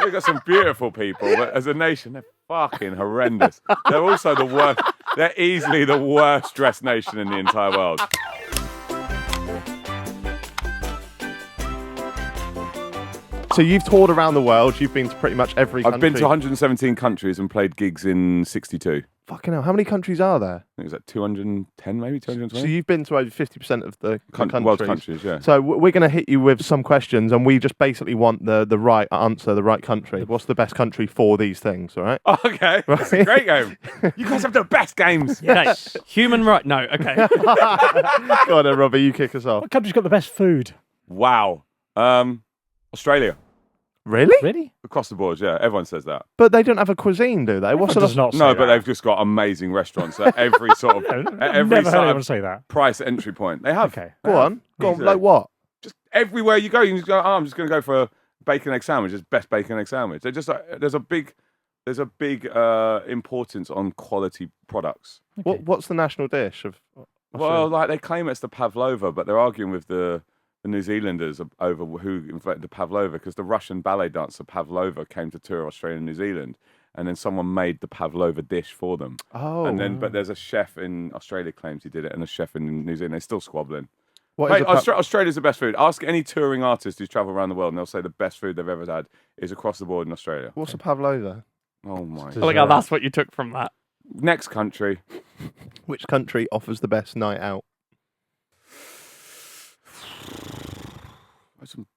They've got some beautiful people, but as a nation, they're fucking horrendous. They're also the worst. They're easily the worst dressed nation in the entire world. So you've toured around the world. You've been to pretty much every country. I've been to 117 countries and played gigs in 62. Fucking hell. How many countries are there? I think it was like 210, maybe 220. So you've been to over 50% of the countries. World countries, yeah. So we're going to hit you with some questions, and we just basically want the right answer, the right country. What's the best country for these things, all right? Okay, that's a great game. You guys have the best games. Okay. Human right? No. Okay. Go on then, Robbie, you kick us off. What country's got the best food? Wow. Australia. Really? Really? Across the board, yeah. Everyone says that. But they don't have a cuisine, do they? What's Does not say No, but that. they've just got amazing restaurants at every sort of at I've every never heard sort anyone of say that. price entry point. They have. Okay. Go on. Go on. Easily. Like what? Just everywhere you go, you just go, I'm just going to go for a bacon egg sandwich. It's best bacon egg sandwich. They're just like, there's a big importance on quality products. Okay. What's the national dish of Australia? Well, like they claim it's the pavlova, but they're arguing with the New Zealanders over who invented the pavlova, because the Russian ballet dancer Pavlova came to tour Australia and New Zealand, and then someone made the pavlova dish for them. Oh. And then, but there's a chef in Australia claims he did it, and a chef in New Zealand. They're still squabbling. What Mate, is Australia's the best food. Ask any touring artist who's travelled around the world, and they'll say the best food they've ever had is across the board in Australia. What's a pavlova? Oh my! Does- Like, that's what you took from that. Next country. Which country offers the best night out? There's some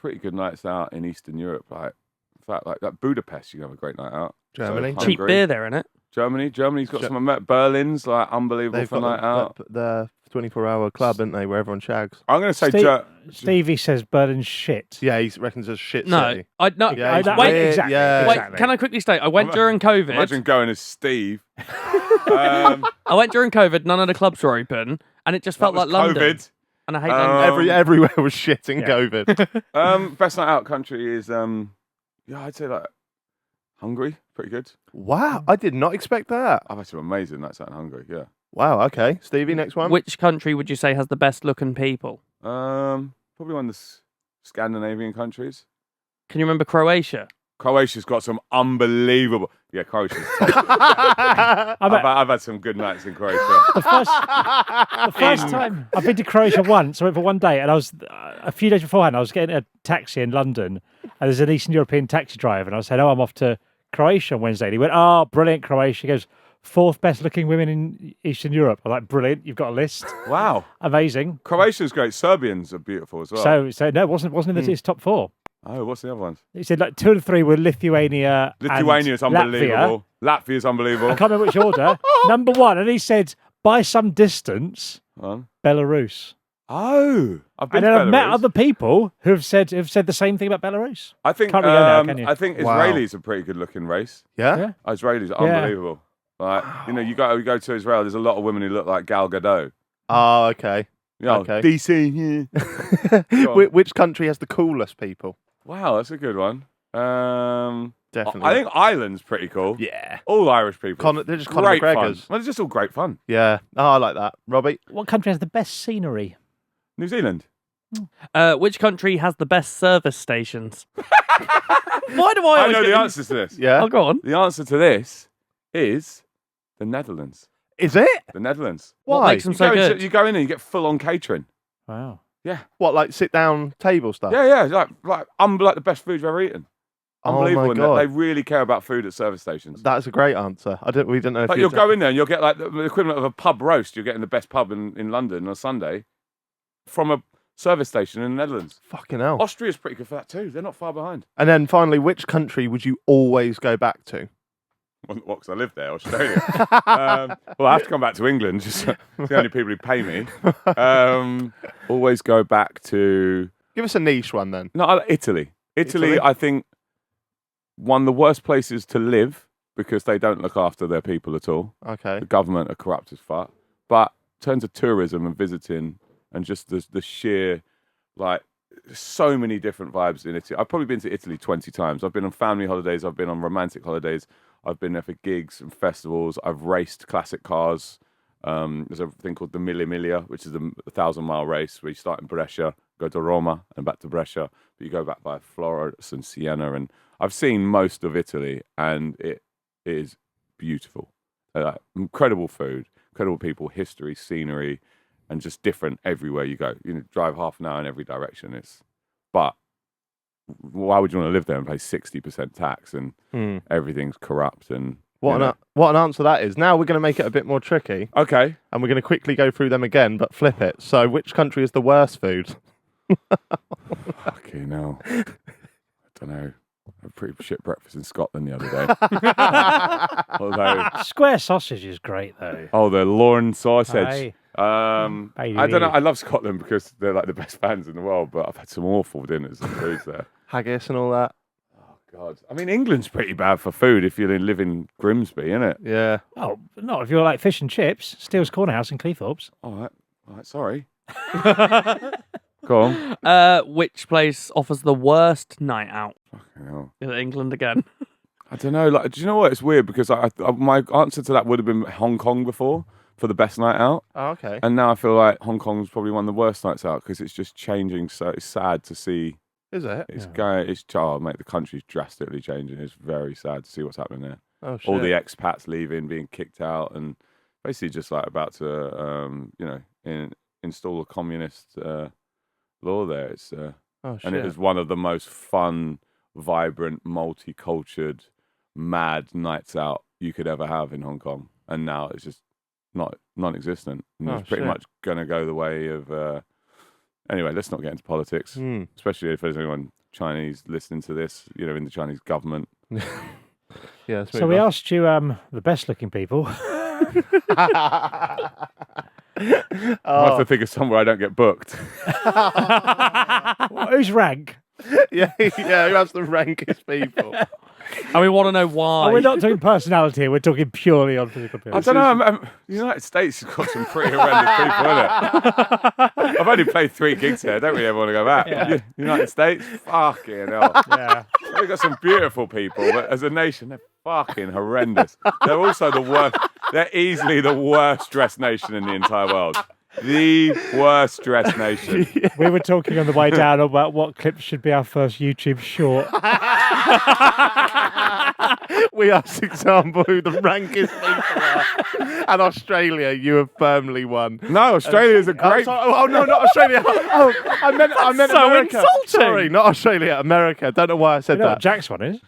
pretty good nights out in Eastern Europe. Like, in fact, like that Budapest, you can have a great night out. Germany. So Cheap Hungary. beer there, innit? Germany's got some. Berlin's like unbelievable They've for a got night out. the 24-hour club, haven't they, where everyone shags? I'm going to say Stevie says Berlin's shit. Yeah, he reckons it's shit No, city. no. Yeah, he's wait, weird, exactly. yeah. Wait, exactly. can I quickly state? I went during COVID. Imagine going as Steve. I went during COVID. None of the clubs were open, and it just felt like London. COVID. And I hate London. Everywhere was shit in Yeah. COVID. Best night out country is I'd say like Hungary. Pretty good. Wow, I did not expect that. I've had some amazing nights out in Hungary. Yeah. Wow, okay. Stevie, next one. Which country would you say has the best looking people? Probably one of the Scandinavian countries. Can you remember Croatia? Croatia's got some unbelievable. Yeah, Croatia's top. I've had some good nights in Croatia. The first time I've been to Croatia once, I went for one day, and I was a few days beforehand. I was getting a taxi in London, and there's an Eastern European taxi driver, and I said, "Oh, I'm off to Croatia on Wednesday." And he went, "Oh, brilliant, Croatia." He goes, "4th best looking women in Eastern Europe." I'm like, "Brilliant, you've got a list." Wow. Amazing. Croatia's great. Serbians are beautiful as well. So no, it wasn't in his top 4. Oh, what's the other ones? He said like 2 and 3 were Lithuania. Lithuania's and unbelievable. Latvia. Latvia's unbelievable. I can't remember which order. Number 1, and he said by some distance, Belarus. Oh, I've been And then to I've met Belarus. other people who have said the same thing about Belarus. I think Can't really go now, can you? I think Wow. Israelis are a pretty good looking race. Yeah? Yeah. Israelis are unbelievable. Like, you go to Israel, there's a lot of women who look like Gal Gadot. Oh, okay. You know, Okay. DC, yeah. Go on. Which country has the coolest people? Wow, that's a good one. Definitely. I think Ireland's pretty cool. Yeah. All Irish people. They're just Conor great fun. McGregors. Well, it's just all great fun. Yeah. Oh, I like that. Robbie? What country has the best scenery? New Zealand. Which country has the best service stations? Why do I I always know get the these- answers to this. Yeah. Oh, go on. The answer to this is the Netherlands. Is it? The Netherlands. What Why? makes them You so go, good? you go in and you get full on catering. Wow. Yeah. What, like sit-down table stuff? Yeah, like the best food you've ever eaten. Oh, Unbelievable. my in God. that. They really care about food at service stations. That's a great answer. We didn't know if Like you'd you'll go in there and you'll get like the equivalent of a pub roast. You're getting the best pub in London on a Sunday from a service station in the Netherlands. Fucking hell. Austria's pretty good for that too. They're not far behind. And then finally, which country would you always go back to? Well, because I live there, Australia. Well, I have to come back to England. Just it's the only people who pay me. Always go back to Give us a niche one then. Italy. Italy, Italy? I think, one of the worst places to live because they don't look after their people at all. Okay. The government are corrupt as fuck. But in terms of tourism and visiting and just the sheer, like, so many different vibes in Italy. I've probably been to Italy 20 times. I've been on family holidays. I've been on romantic holidays. I've been there for gigs and festivals. I've raced classic cars. There's a thing called the Mille Miglia, which is the 1,000-mile race where you start in Brescia go to Roma and back to Brescia, but you go back by Florence and Siena, and I've seen most of Italy, and it is beautiful. Incredible food, incredible people, history, scenery, and just different everywhere you go. You drive half an hour in every direction. But why would you want to live there and pay 60% tax and everything's corrupt and what an answer that is. Now we're going to make it a bit more tricky. Okay. And we're going to quickly go through them again, but flip it. So, which country is the worst food? Okay, no. I don't know. I had a pretty shit breakfast in Scotland the other day. Although, Square sausage is great though. the Lorne sausage. Aye. I don't know. I love Scotland because they're like the best fans in the world, but I've had some awful dinners and foods there. Haggis and all that. Oh, God. I mean, England's pretty bad for food if you live in Grimsby, isn't it? Yeah. Oh, not if you're like fish and chips. Steele's Corner House in Cleethorpes. All right, sorry. Go on. Which place offers the worst night out? Fucking hell. Is it England again? I don't know. Like, do you know what? It's weird because my answer to that would have been Hong Kong before for the best night out. Oh, okay. And now I feel like Hong Kong's probably one of the worst nights out because it's just changing. So it's sad to see. Is it? It's going. It's mate. The country's drastically changing. It's very sad to see what's happening there. Oh, shit. All the expats leaving, being kicked out, and basically just like about to, install a communist law there. It's Oh, shit. and it was one of the most fun, vibrant, multicultural, mad nights out you could ever have in Hong Kong. And now it's just non-existent. And Oh, it's pretty shit. much going to go the way of. Anyway, let's not get into politics, especially if there's anyone Chinese listening to this, in the Chinese government. Yeah. So we asked you the best looking people. I have to think of somewhere I don't get booked. Well, who's rank? yeah. Who has the rankest people? And we want to know why. Oh, we're not talking personality here. We're talking purely on physical I appearance. don't know. The United States has got some pretty horrendous people in it. I've only played 3 gigs here. I don't really ever want to go back. Yeah. United States, fucking hell. Yeah. We've got some beautiful people, but as a nation, they're fucking horrendous. They're also the worst. They're easily the worst dressed nation in the entire world. The worst dressed nation. We were talking on the way down about what clips should be our first YouTube short. We asked example who the rankest people are. And Australia, you have firmly won. No, Australia's a great. Oh, no, not Australia. Oh, I meant so America. insulting. Sorry, not Australia, America. Don't know why I said You know what that. Jack's one is?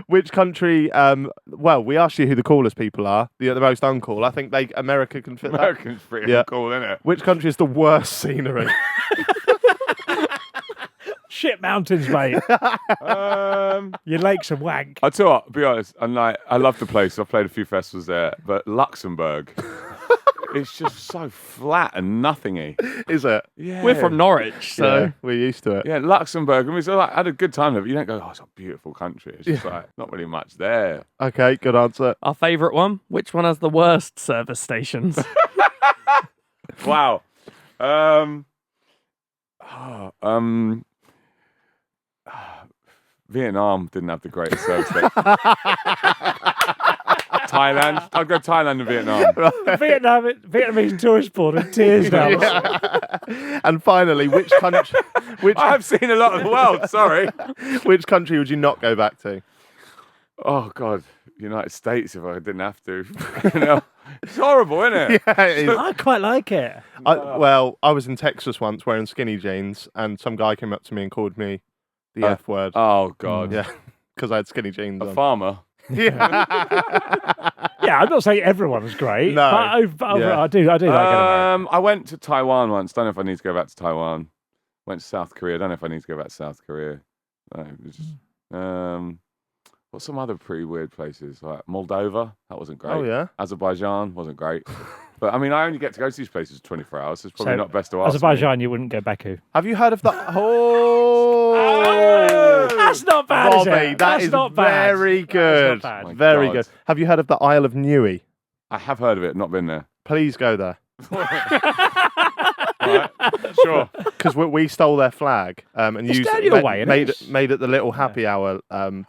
Which country? Well, we asked you who the coolest people are. The most uncool. I think America can fit that. American's pretty cool, isn't it? Which country is the worst scenery? Shit mountains, mate. Your lakes are wank. I'll tell you what, be honest, I love the place. I've played a few festivals there, but Luxembourg, it's just so flat and nothingy. Is it? Yeah. We're from Norwich, so Yeah, we're used to it. Yeah, Luxembourg. I mean, so I had a good time there, but you don't go, it's a beautiful country. It's just like, not really much there. Okay, good answer. our favourite one. Which one has the worst service stations? Wow. Vietnam didn't have the greatest service station. Thailand. I'll go Thailand and Vietnam. Vietnamese tourist board in tears now. And finally, which country? I've seen a lot of the world, sorry. Which country would you not go back to? Oh, God. United States if I didn't have to. It's horrible, isn't it? Yeah, it is. I quite like it. I was in Texas once wearing skinny jeans, and some guy came up to me and called me the F word. Oh, God. Yeah, because I had skinny jeans A on. farmer. Yeah. Yeah, I'm not saying everyone's great, No. but overall, I do like it. I went to Taiwan once. Don't know if I need to go back to Taiwan. Went to South Korea. Don't know if I need to go back to South Korea. No, it was just, what's some other pretty weird places? Like Moldova. That wasn't great. Oh, yeah? Azerbaijan wasn't great. But I mean, I only get to go to these places 24 hours. So it's probably So, not best to ask. Azerbaijan, you wouldn't go Baku. Have you heard of the... Oh! That's not bad, is Robbie, it? that That's is not bad. very That good. is not bad. My Very God. good. Have you heard of the Isle of Newey? I have heard of it, not been there. Please go there. Why Right. Sure. Because we stole their flag and It's used down your way, innit? made it the little happy hour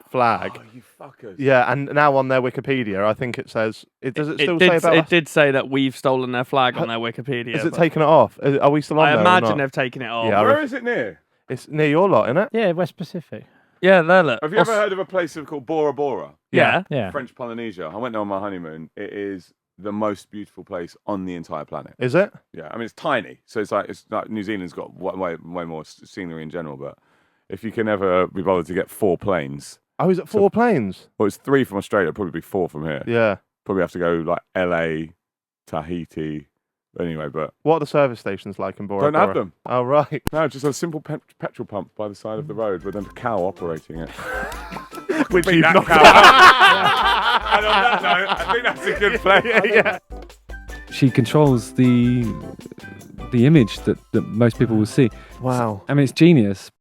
flag. Oh, you fuckers. Yeah, and now on their Wikipedia, I think it says does it still say about It us? did say that we've stolen their flag on their Wikipedia. Has it but taken it off? Are we still on I there? or imagine not? they've taken it off. Yeah, Where is it near? It's near your lot, isn't it? Yeah, West Pacific. Yeah, there. Look. Have you ever heard of a place called Bora Bora? Yeah. Yeah. French Polynesia. I went there on my honeymoon. It is the most beautiful place on the entire planet. Is it? Yeah, I mean it's tiny, so it's like New Zealand's got way more scenery in general. But if you can ever be bothered to get 4 planes, Oh, is it 4 planes? well, it's 3 from Australia, probably be 4 from here. Yeah. Probably have to go like LA, Tahiti. Anyway, but What are the service stations like in Bora don't Bora? have them. Oh, right. No, just a simple petrol pump by the side of the road with a cow operating it. Which Beat you've that not cow up. And on that note, I think that's a good play. yeah. She controls the image that most people will see. Wow. I mean, it's genius,